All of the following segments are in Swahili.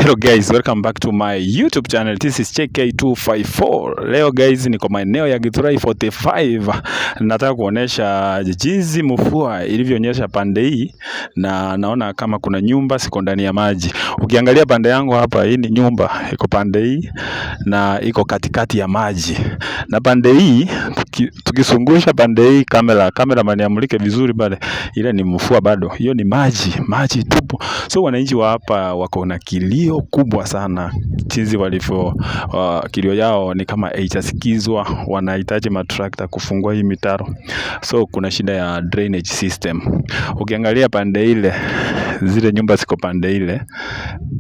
Hello guys, welcome back to my YouTube channel. This is JK254. Leo guys niko maeneo ya Githurai 45. Nataka kuonesha jinsi mvua ilivyonyesha pande hii, na naona kama kuna nyumba siko ndani ya maji. Ukiangalia pande yangu hapa, hii ni nyumba iko pande hii na iko katikati ya maji. Na pande hii tukisungusha pande hii, kamera maniamulike vizuri bale, ile ni mvua bado. Hiyo ni maji tupu. So wananchi wa hapa wako na kilio kubwa sana. Jinsi walivyo kilio yao ni kama haijasikizwa, wanahitaji matrakta kufungua hii mitaro. So kuna shida ya drainage system. Ukiangalia pande ile, zile nyumba ziko pande ile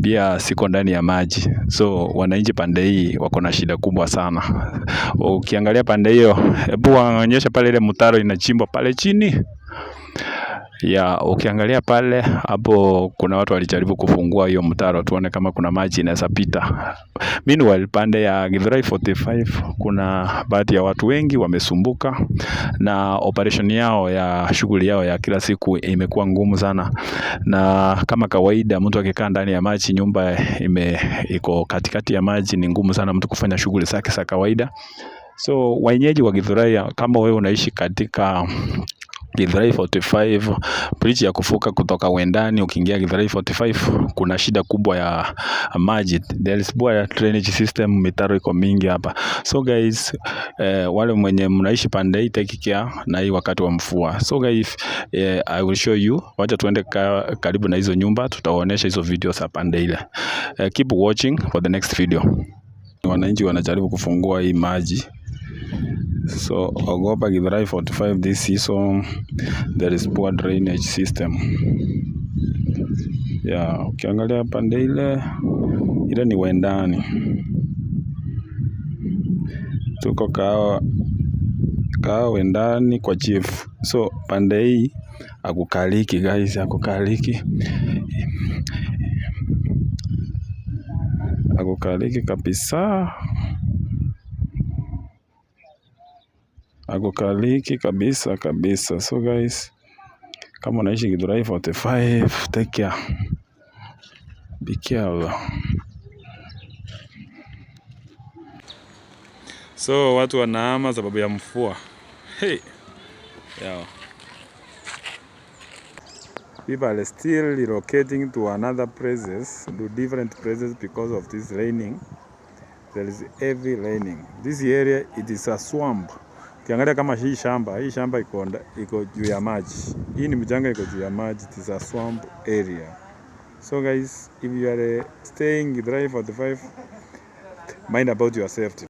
pia siko ndani ya maji. So wananchi pande hii wako na shida kubwa sana. Ukiangalia pande hiyo, hebu waonyeshe pale ile mtaro inachimbwa pale chini. Ukiangalia pale hapo kuna watu walijaribu kufungua hiyo mtaro, tuone kama kuna maji inaweza pita. Meanwhile pande ya Githurai 45 kuna baadhi ya watu wengi wamesumbuka na operation yao ya shughuli yao ya kila siku imekuwa ngumu sana. Na kama kawaida mtu akikaa ndani ya maji, nyumba iko katikati ya maji, ni ngumu sana mtu kufanya shughuli zake za kawaida. So wenyeji wa Githurai, kama wewe unaishi katika Githurai 45, bridge ya kuvuka kutoka Wendani ukiingia Githurai 45, kuna shida kubwa ya maji. There is poor drainage system, mitaro iko mingi hapa. So guys, wale mwenye mnaishi pande hii, take care na hii wakati wa mvua. So guys, I will show you. Wacha tuende karibu na hizo nyumba, tutaonyesha hizo videos hapa pande ile. Keep watching for the next video. Wananchi wanajaribu kufungua hii maji. So ogopa Githurai 45 this season, there is poor drainage system. Ukiangalia pande ile ni Wendani. Tuko kao Wendani kwa chief. So pande hii akukaliki guys, akukaliki kabisa. Akukaliki kabisa. So guys, kama unaishi Githurai 45, take care. Be careful. So watu wanahama sababu ya mvua. People are still relocating to another places, to different places because of this raining. There is heavy raining. This area, it is a swamp. Ukiangalia kama hii shamba iko juu ya maji. Hii ni mjanga iko juu ya maji. It is a swamp area. So guys, if you are staying in Githurai 45, mind about your safety.